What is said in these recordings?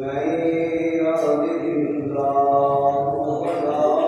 لا إله إلا الله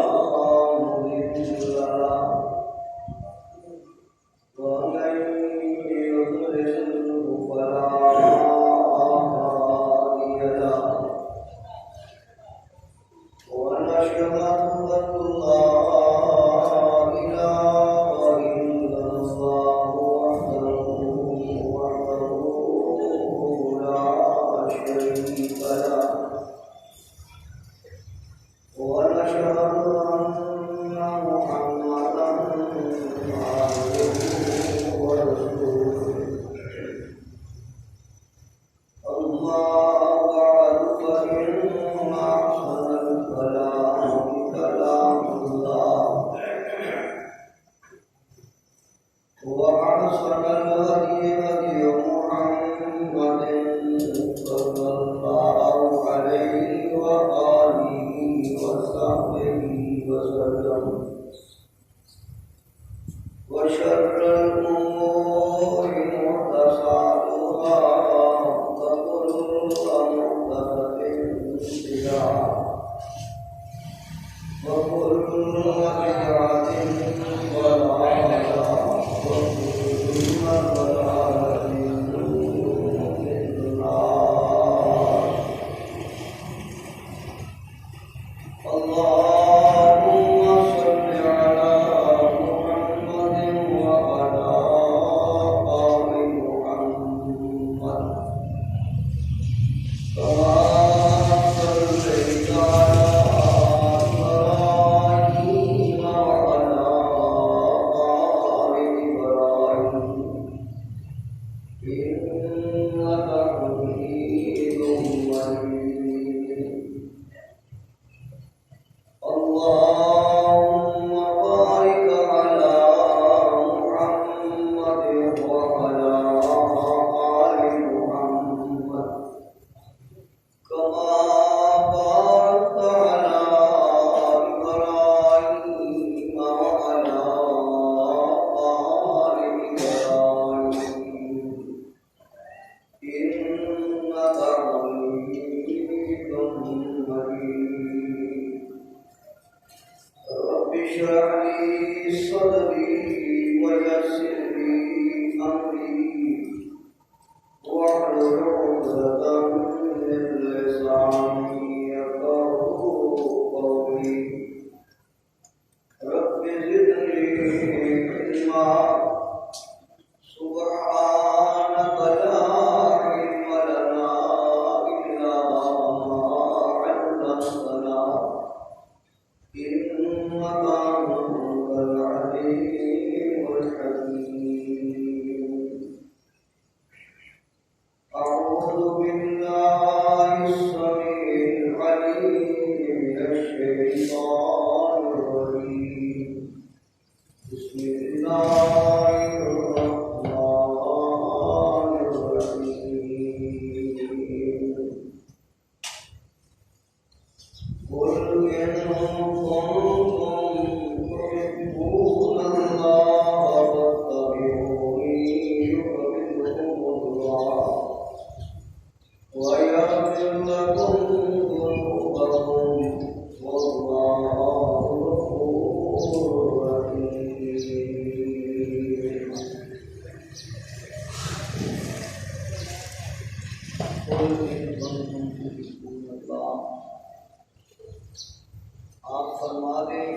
آپ فرما دیں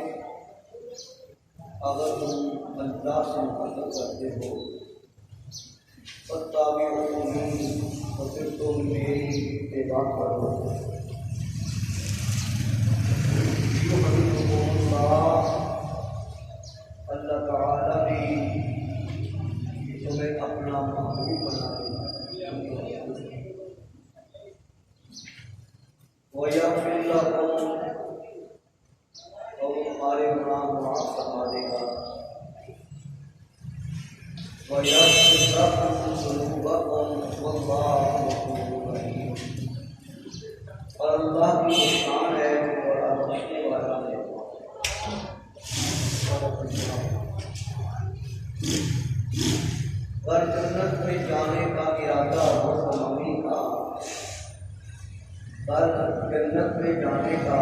اگر تم اللہ سے محبت کرتے ہو فاتبعونی تو پھر تم میری اتباع کرو یحببکم اللہ اللہ تعالی بھی تمہیں اپنا محبوب بنا دے وَيَغْفِرْ لَكُمْ اور تمہارے گناہ معاف فرما دے گا وَيَغْفِرْ لَكُمْ ذُنُوبَكُمْ وَاللَّهُ غَفُورٌ رَحِيمٌ اور اللہ کی شان ہے بڑا بخشنے والا ہے اور جنت میں جانے کا ارادہ ہو تمامی کا پر جنت میں جانے کا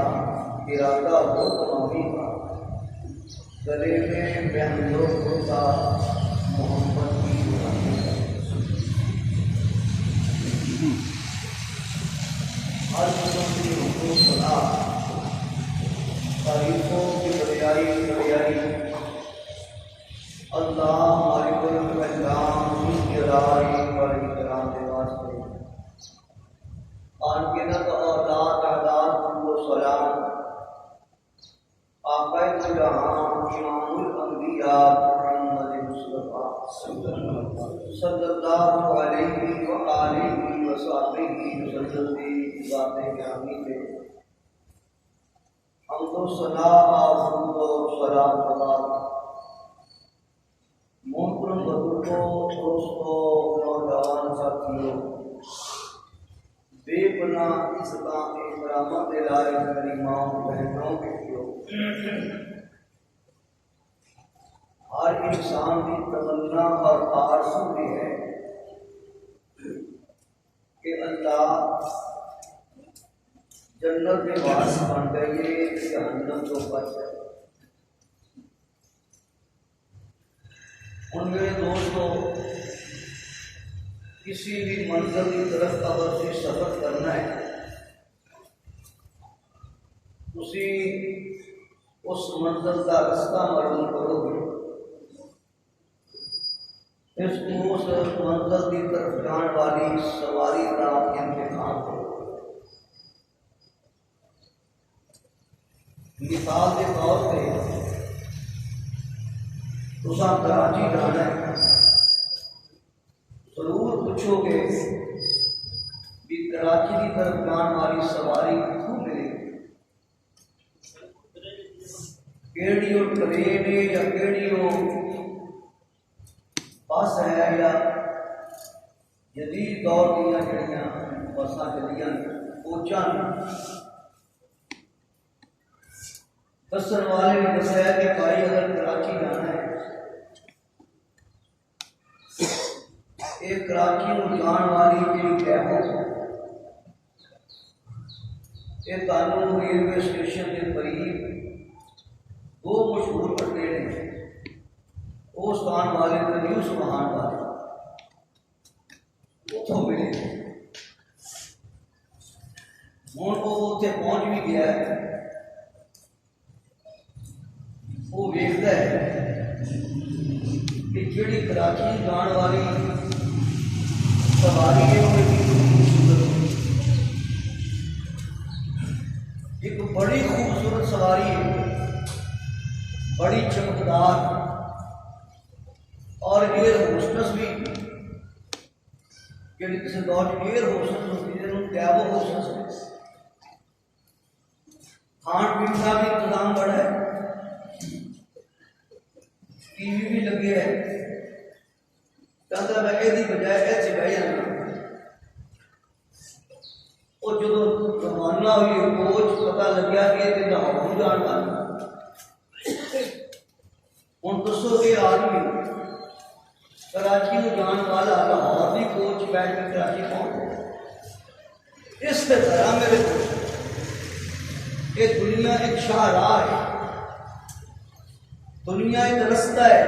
ارادہ ہو تمامی کا گلے میں بہنوں ہوتا محمد کی ہر قسم کی حقوق صدا تعریفوں کی بڑیائی اللہ مالک الملام کی جلائی پر احترام کے واسطے آن گنت اولاد اعداد و سلام کے حمد و ثنا درود و سلام کے بعد محترم بزرگوں، دوستوں، نوجوان ساتھیوں، بے پناہ اسلام کے کرامت لائق میری ماں بہنوں بیٹیوں، ہر انسان کی تمنا اور آرزو یہ ہے کہ اللہ جنت کے وارث بن گئے، جہنم تو بچ گئے۔ ان میرے دوستوں، کسی بھی منزل کی طرف اگر سے سفر کرنا ہے، اسی اس منزل کا رستہ معلوم کرو گے، اس منزل کی طرف جان والی سواری کا انتخاب کرو۔ مثال کے طور پہ تساں کراچی جانا ہے، ضرور پوچھو گے کہ کراچی کی طرف جان والی سواری کتوں ملے گی، کیڑی وہ ٹرین ہے یا کیڑی وہ بس ہے یا جدید دور دیا جڑیاں بساں چلیاں کوچاں۔ دسن والے نے دسایا کہ بھائی اگر کراچی جانا ہے، ایک کراچی کو جان والی جی کیب یہ تعلق ریلوے اسٹیشن کے قریب دو مشہور اڈے نے، وہ ستان والے تو نیو سبحان والے اتوں ملے۔ ہوں وہ اتنے پہنچ بھی گیا ہے، وہ ویکھتا ہے کہ جیڑی کراچی جان والی سواری ہے وہ خوبصورت، ایک بڑی خوبصورت سواری ہے، بڑی چمکدار، اور ایئر ہوسٹس بھی جیڑی کسی دور ایئر ہوسٹس ہوتی ہے، کیب ہوسٹس ہے، کھان پین کا بھی انتظام بڑا ہے، ٹی وی بھی لگے ہے، کہتا میں یہ بجائے ایسے بہ جانا۔ وہ جب روانہ ہوئی کوچ پتا لگیا کہ یہ لاہور جان والا، ہوں دسو یہ آدمی کراچی کو جان والا لاہور کی کوچ بیٹھ کے کراچی پہنچ گیا۔ اس طرح میرے دوست یہ دنیا ایک شاہراہ ہے، دنیا ایک رستہ ہے،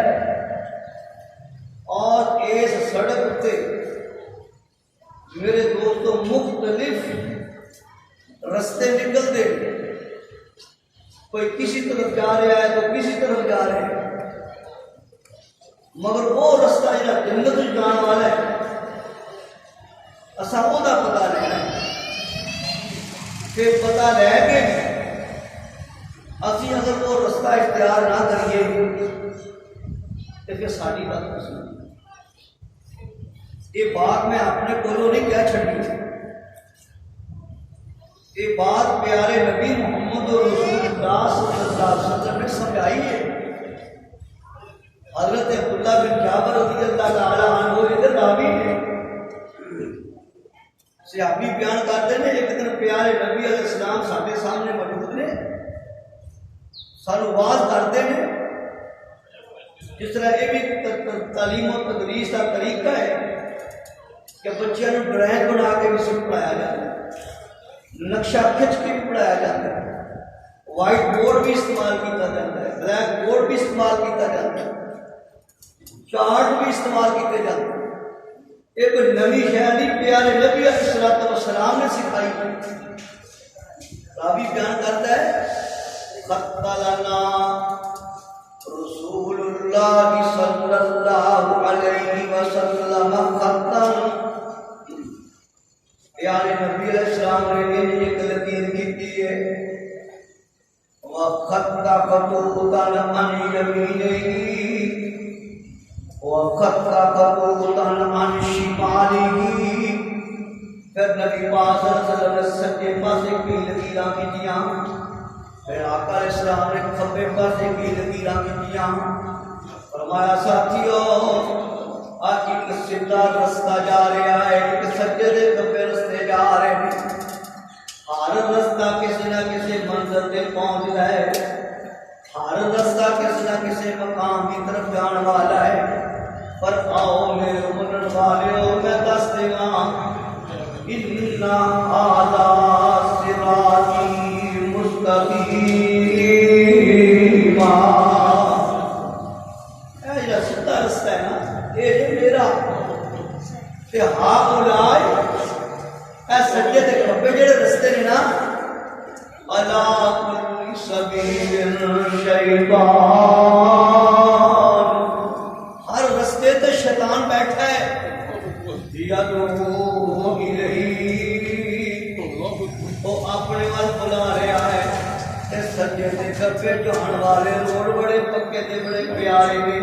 اور اس سڑک پہ میرے دوستوں مختلف رستے نکلتے، کوئی کسی طرف جا رہا ہے تو کسی طرف جا رہے ہیں، مگر وہ رستہ جہاں جنت جان والا ہے اساں وہ پتا لینا ہے، پھر پتا لے کے اسی اگر وہ رستہ اختیار نہ کریے تو پھر ساری بات نہیں۔ یہ بات میں اپنے کولوں نہیں کہہ چھڑی، یہ بات پیارے نبی محمد رسول اللہ صلی اللہ علیہ وسلم نے سمجھائی ہے۔ حضرت عبداللہ بن جابر رضی اللہ تعالیٰ عنہ ادھر راوی ہے، صحابی بیان کرتے ہیں ایک دن پیارے نبی علیہ السلام سارے سامنے موجود نے، سانو واز کرتے ہیں، جس طرح یہ بھی تعلیم و تدریس کا طریقہ ہے کہ بچوں کو ڈرائنگ بنا کے بھی سب پڑھایا جاتا ہے، نقشہ کھچ کے بھی پڑھایا جاتا ہے، وائٹ بورڈ بھی استعمال کیا جاتا ہے، بلیک بورڈ بھی استعمال کیا جاتا ہے، چارٹ بھی استعمال کیے جاتے ہیں۔ یہ کوئی نئی شے نہیں، پیارے نبی علیہ السلام نے سکھائی۔ راوی بیان کرتا ہے خط لنا رسول اللہ صلی اللہ علیہ وسلم خطا، پیارے نبی علیہ السلام نے ایک لکیر کی ہے، وَخَطَّ خَطُوطًا عَنْ يَمِينِهِ وَخَطَّ خَطُوطًا عَنْ شِمَالِهِ۔ پھر نبی پاک صلی اللہ علیہ وسلم نے سجے پاسے کی لکیراں کیتیاں میرے آقا علیہ السلام نے کھبے پاسے کی لکیراں کیتیاں فرمایا ساتھیو آج ایک سیدھا رستہ جا رہا ہے ایک سجدے دے کھبے رستے جا رہے ہیں ہر رستہ کسی نہ کسی منزل تے پہنچدا ہے ہر رستہ کسی نہ کسی مقام کی طرف جان والا ہے پر آؤ میرے منن والےو میں دس دیواں اِنَّا هَذَا صِرَاطِي مُسْتَقِيمًا اے جو سیدھا رستہ ہے نا یہ میرا تے ہؤلاء اے سجدے تے کھبے جڑے رستے نے نا الا کل سبیل شیطان ہر رستے تے شیطان بیٹھا ہے یدعو الیہ وہ اپنے وال بلا رہا ہے تے سجدے تے کھبے جان والے روڈ بڑے پکے تے بڑے پیارے نے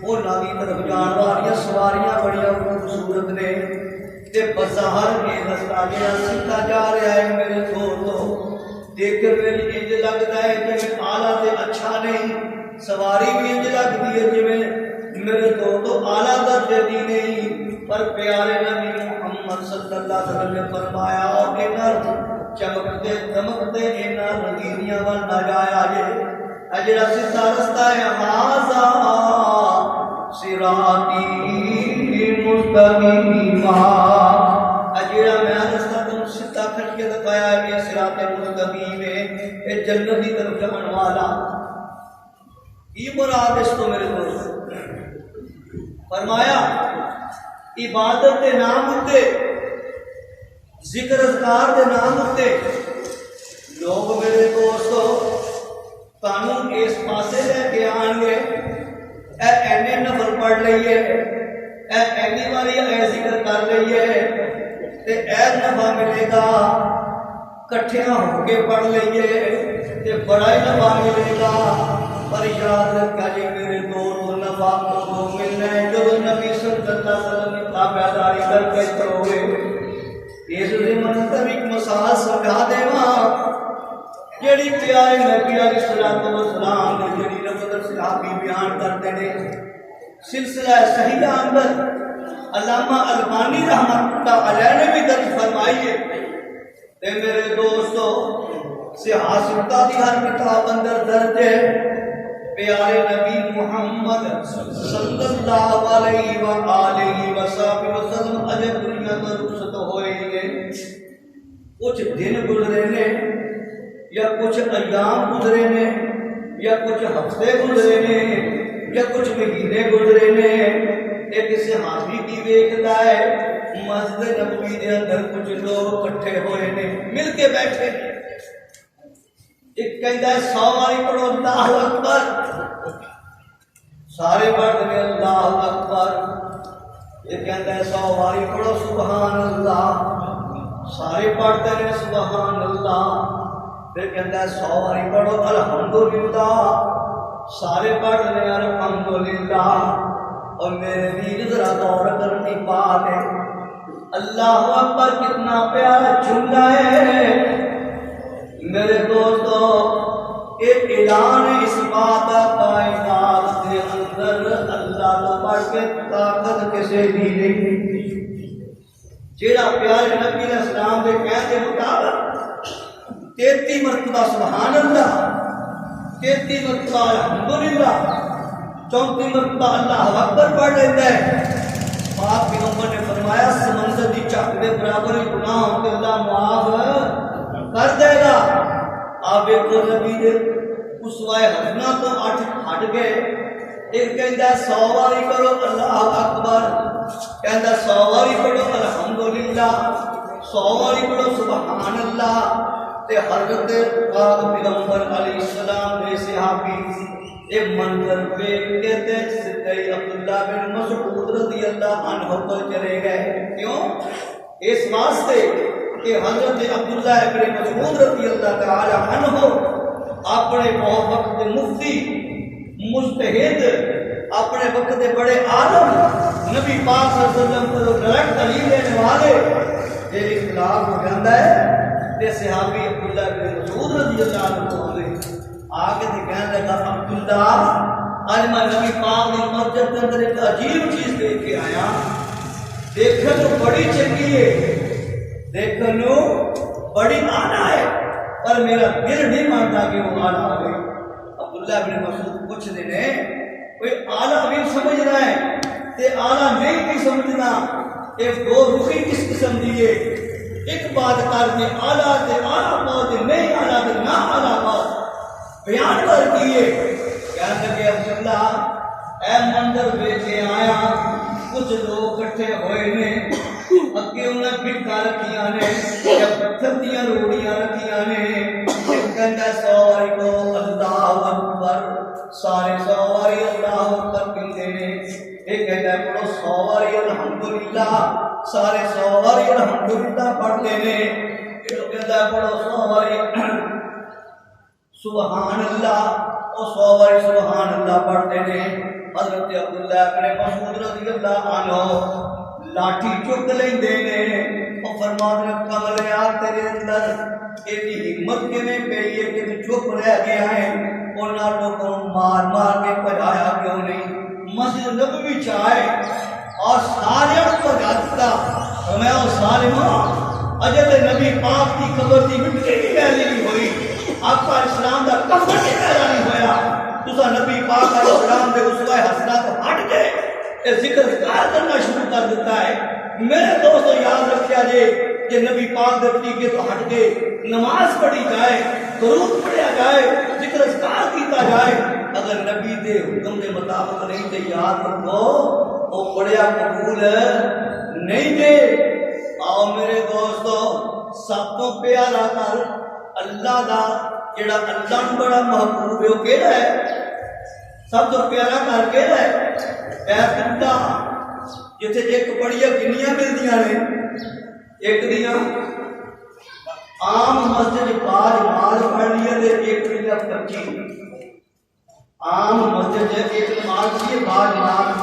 انہاں دی طرف جان والیاں سواریاں بڑیاں خوبصورت نے تے بظاہر یہ رستہ جڑا سیدھا جا رہا ہے میرے دوستو دیکھ کر میری انج لگتا ہے کہ اعلیٰ تے اچھا نہیں سواری بھی انج لگتی ہے جی میرے دوستو اعلیٰ درجے دی نہیں پر پیارے نبی محمد صلی اللہ علیہ وسلم نے فرمایا اور انہاں چمکتے دمکتے انہاں رنگینیاں وال نہ جایا جے جڑا سیدھا رستہ ہے ہاذا صراطی مستقیما اجڑا میں رستہ تم سیدھا کھٹ کے دکھایا ہے یہ صراط مستقیم ہے یہ جنت کی طرف جان والا یہ مراد اس کو میرے دوست فرمایا عبادت کے نام اتے ذکر اذکار کے نام اتے لوگ میرے دوستو قانون اس پاسے لے کے آن گے اے اینے نفل پڑھ لئیے اے اینی والی اے ذکر کر لئیے تے اے نفع ملے گا کٹھیاں ہو کے پڑھ لئیے تے بڑا ہی نفع ملے گا پر یاد رکھا جی میرے دوست نفع کو ملنا ہے جو نبی صلی اللہ علیہ وسلم نے تابعداری کر کے کرو گے اس ضمن تم ایک مثال سمجھا دے جڑی پیارے نبی علیہ السلام نے جڑی رب صحابی بیان کرتے ہیں سلسلہ صحیح اندر علامہ البانی رحمۃ اللہ علیہ نے بھی درج فرمائی ہے تے میرے دوستو سیاست دی ہر کتاب اندر درج ہے پیارے نبی محمد صلی اللہ علیہ وآلہ وسلم اجے دنیا میں رخصت ہوئے ہیں کچھ دن گزرے نے یا کچھ ایام گزرے نے یا کچھ ہفتے گزرے نے یا کچھ مہینے گزرے نے ایک صحابی کی ویکھدا ہے مسجد نبوی دے اندر کچھ لوگ اکٹھے ہوئے نے مل کے بیٹھے ایک کہندا ہے 100 واری پڑھو اللہ اکبر سارے پڑھتے ہیں اللہ اکبر ایک کہندا ہے 100 واری پڑھو سبحان اللہ سارے پڑھتے ہیں سبحان اللہ پھر کہتا ہے 100 واری پڑھو الحمدللہ سارے پڑھ رہے ہیں الحمدللہ اور میرے ویر ذرا غور کرنی بات ہے اللہ اکبر کتنا پیارا جملہ ہے میرے دوستو ایک اعلان اس بات کائنات کے اندر اللہ کو پڑھ کے طاقت کسی بھی نہیں جیڑا پیارے نبی علیہ السلام کے کہنے مطابق 33 مرتبہ سبحان اللہ 33 مرتبہ الحمدللہ 34 مرتبہ اللہ اکبر پڑھ لیتا ہے پاک پیغمبر نے فرمایا سمندر کی چاک کے برابر گناہ ہوتے اللہ معاف کر دے گا آپ ایک نبی دے اسوائے حسنہ تو 8 ہٹ گئے ایک کہتا ہے 100 واری کرو اللہ اکبر کہتا ہے 100 واری پڑھو الحمدللہ 100 واری پڑھو سبحان اللہ تے حضرت پاک پیغمبر علیہ السلام نے صحابی ایک منظر دیکھ کے تے سیدھے عبداللہ بن مسعود رضی اللہ عنہ کو چلے گئے کیوں اس واسطے کہ حضرت عبداللہ بن مسعود رضی اللہ تعالی عنہ اپنے بہت وقت مفتی مجتہد اپنے وقت کے بڑے عالم نبی پاک صلی اللہ علیہ وسلم کو ڈائریکٹ تعلیم دینے والے یہ اختلاف ہو جاتا ہے تے صحابی عبداللہ بن مسعود رضی اللہ عنہ نے آگے تے کہنے لگا عبداللہ آج میں نبی پاک دی مسجد کے اندر ایک عجیب چیز دیکھ کے آیا، دیکھن تو بڑی چنگی ہے، دیکھن بڑی آنا ہے، پر میرا دل نہیں مانتا کہ وہ آنا آ گئی۔ عبداللہ بن مسعود پوچھ دے نے کوئی آلہ بھی سمجھ رہا ہے تے آلہ نہیں بھی سمجھنا، ایک دو رخی کس قسم دیئے، ایک بات کر کے آلہ تے آلہ بات نہیں آلہ تے نہ آلہ بات بیان کر کیے۔ کہنے لگے عبداللہ اے منظر لے کے آیا، کچھ لوگ کٹھے ہوئے نے، اگے انہیں بٹکا رکھیاں نے یا پتھر دیاں روڑیاں رکھیاں نے، ایک کہندا سواری کو اللہ اکبر، سارے سواری اللہ اکبر کہندے نے، ایک کہندا پڑھو سواری الحمدللہ، سارے سواری الحمدللہ پڑھتے نے، ایک کہندا پڑھو سواری سبحان اللہ، اور سواری سبحان اللہ پڑھتے نے۔ حضرت عبداللہ بن مسعود رضی اللہ عنہ لاٹھی چک لیندے نے اور فرماتے ہیں کملیا تیرے اندر ایسی ہمت کیویں پئی ہے کہ تو چپ رہ گیا ہے، انہاں لوگوں مار مار کے بجایا کیوں نہیں؟ مسجد نبوی چ آئے اور سارے کو جاتا میں او ظالموں اجے تے نبی پاک کی قبر دی مٹی بھی میلی نہیں ہوئی، آقا اسلام دا کفن بھی میلا نہیں ہویا، تسا نبی پاک علیہ السلام دے اسوہ حسنہ تو ہٹ کے اے ذکر کار کرنا شروع کر دیتا ہے۔ میرے دوستو یاد رکھیا جے کہ نبی پاک دے طریقے تو ہٹ کے نماز پڑھی جائے، درود پڑھیا جائے، ذکر اذکار کیتا جائے، اگر نبی دے حکم دے مطابق نہیں تے یاد رکھو وہ پڑھیا قبول نہیں دے۔ آؤ میرے دوستو سب تو پیارا کر اللہ دا جڑا اللہ نوں بڑا محبوب ہے وہ کیڑا ہے؟ سب تو پیارا کر کیڑا ہے؟ بیت اللہ، جتھے ایک بڑیاں گنیاں ملدیاں نے، ایک دیاں عام مسجد باج نماز پڑھ لیے تے ایک دیاں 25 عام مسجد ایک نماز سی باج نماز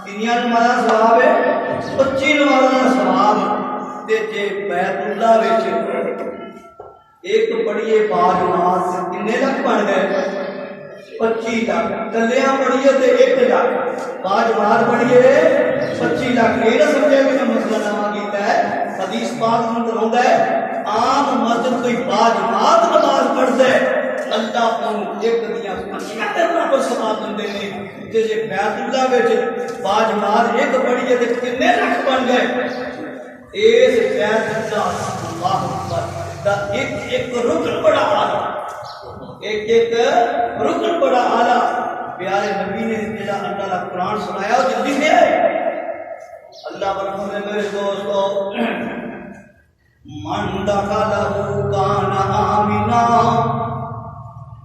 کنیاں نماز ثواب ہے 25 نمازاں ثواب، تے جے بیت اللہ وچ ایک پڑھیے باج نماز سے کنے لکھ بن گئے؟ 25 لاکھ، کلیاں پڑھیے تے 1 لاکھ، باج نماز پڑھیے 25 لاکھ۔ یہ نہ سمجھے کہ میں مسئلہ نامہ کیتا ہے، حدیث پاک میں ہوتا ہے عام مسجد کوئی باج نماز پڑھ دے اللہ ان ایک دیاں 25 دے برابر ثواب دیندے نے، تے جے بیت اللہ وچ باج نماز ایک پڑھیے تے کنے لکھ بن گئے؟ اس بیت اللہ اکبر دا ایک رکن بڑا اعلیٰ، ایک رکن بڑا اعلیٰ پیارے نبی نے جڑا اللہ کا قرآن سنایا وہ جلدی سے آئے۔ اللہ فرماتے ہیں میرے دوستو من دخلہ کان آمنا،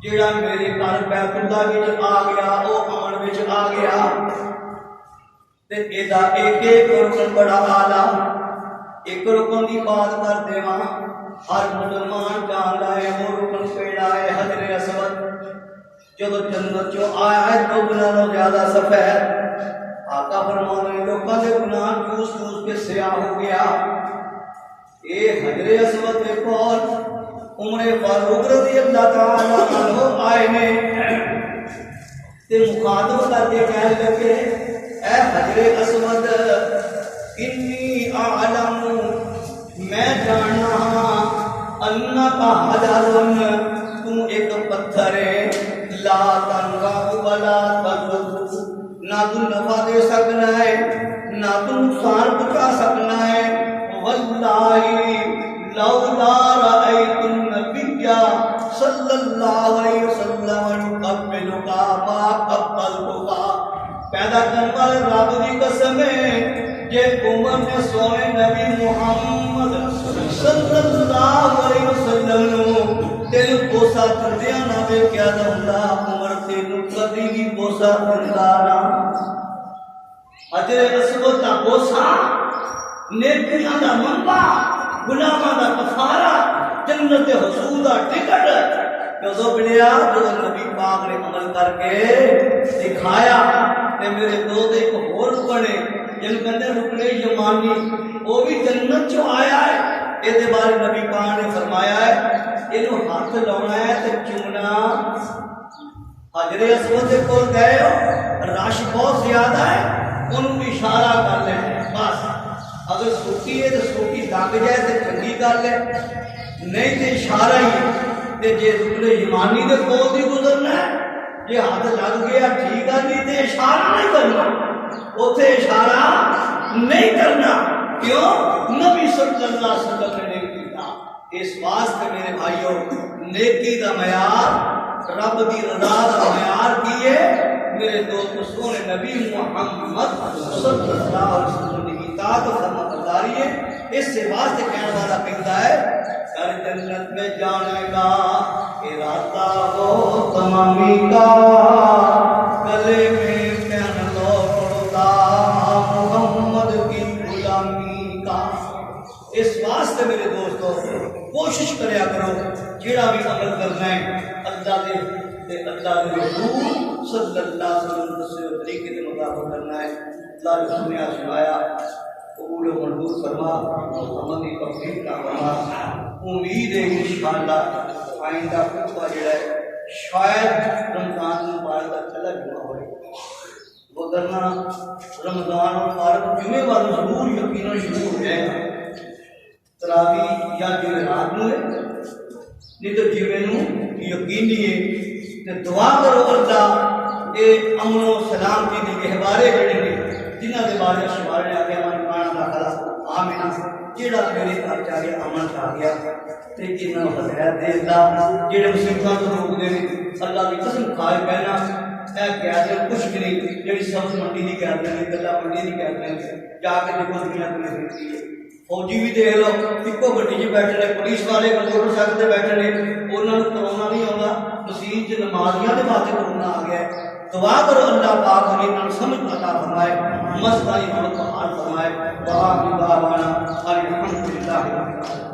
جڑا میرے گھر بیت اللہ وچ آ گیا وہ امن وچ آ گیا، تے ایدا ایک رکن بڑا اعلیٰ، ایک رکن دی بات کر دیواں ہر مسلمان جاندا ہے وہ رکن کیڑا ہے؟ حجر اسود، جب جنت چوں آیا ہے تو گناہوں زیادہ سفید، آقا فرماتے ہیں لوگوں کے گناہ چوس چوس کے سیاہ ہو گیا۔ اے حجر اسود کے کول عمر فاروق رضی اللہ تعالی عنہ آئے نے تے مخاطب کر کے کہنے لگے اے حجر اسود انی اعلم، میں جاننا انکا حجرن، تو ایک پتھر ہے، لا تنفع ولا تضر، نہ تو نفع دے سکنا ہے نہ تو نقصان پہنچا سکنا ہے۔ واللہ لولا رأیت النبی صلی اللہ علیہ وسلم یقبلک ما قبلتک، پیدا کرنے والے رب کی قسم ہے جے عمر نے سونے نبی محمد صلی اللہ علیہ وسلم تینو بوسا کردیا نہ ویکھیا جاندا، عمر تینو کبھی بھی بوسا کردا نہ۔ حجر اسود دا بوسا نیکیاں دا منبع، گناہاں دا کفارہ، جنت حصول دا ٹکٹ۔ جو بڑیا جو نبی پاک نے عمل کر کے دکھایا تے میرے دوست ایک اور رکنے جن کہتے رکنے یمانی وہ بھی جنت چوں آیا ہے، یہ بارے نبی پاک نے فرمایا ہے یہ ہاتھ لاؤنا ہے تو چومنا حجر اسود کے کول گئے ہو رش بہت زیادہ ہے انہوں اشارہ کر لینا بس اگر سوٹی ہے تو سوٹی لگ جائے تو چنگی گل ہے نہیں تو اشارہ ہی ہے جی رکن یمانی کے کول بھی گزرنا ہے جی ہاتھ لگ گیا ٹھیک ہے نہیں تو اشارہ نہیں کرنا اتنے اشارہ نہیں کرنا کیوں نبی صلی اللہ علیہ وسلم نے نہیں کیتا اس واسطے میرے بھائیوں نیکی دا معیار رب دی رضا دا معیار کی ہے میرے دوست سونے نبی محمد صلی اللہ علیہ وسلم کی اطاعت و فرمانبرداری ہے اس سے واسطے کہنے والا کہتا ہے کر جنت میں جانے کا ارادہ ہو تمامی کا گلے میں پہن لو پڑتا محمد کی غلامی کا اس واسطے میرے دوستو کوشش کریا کرو جیڑا بھی عمل کرنا ہے اللہ دے رسول صلی اللہ علیہ وسلم سے طریقے کے مطابق کرنا ہے اللہ رسول نے سنایا قبول و منظور فرما محمد کی توفیق کا فرما امید ہے انشاءاللہ آئندہ خطبہ جڑا ہے شاید رمضان مبارک کا چلا جمعہ ہوئے وگرنہ رمضان مبارک جمعے والا ضرور یقیناً شروع ہو جائے گا تراویح یا جمعے رات میں نہیں تو جمعے یقینی ہے کہ دعا کرو اللہ اے امن و سلامتی کے گہوارے جڑے نے جنہاں دے بارے شمار نے آگے ہماری پانا داخلہ آمینہ جیڑا میرے گھر چاہ گیا امن چاہ گیا تے انہاں ہدایت دے اللہ جڑے مصیبتاں تو روک دے اللہ کی قسم کھائے کہنا اے کہتے کچھ بھی نہیں جڑی سبز منڈی نہیں کہتے ہیں گلا منڈی نہیں کہتے ہیں جا کے دیکھو دنیا تمہیں دیکھتی ہے فوجی بھی دیکھ لو ایکو گڈی چ بیٹھے نے پولیس والے موٹر سائیکل تے بیٹھے نے انہاں نوں کرونا نہیں آਉਂدا مسجد چ نمازیاں دے واسطے کرونا آ گیا ہے دعا کرو اللہ پاک انہیں سمجھ عطا فرمائے مستائی حال فرمائے دعا کی دعوانا الحمدللہ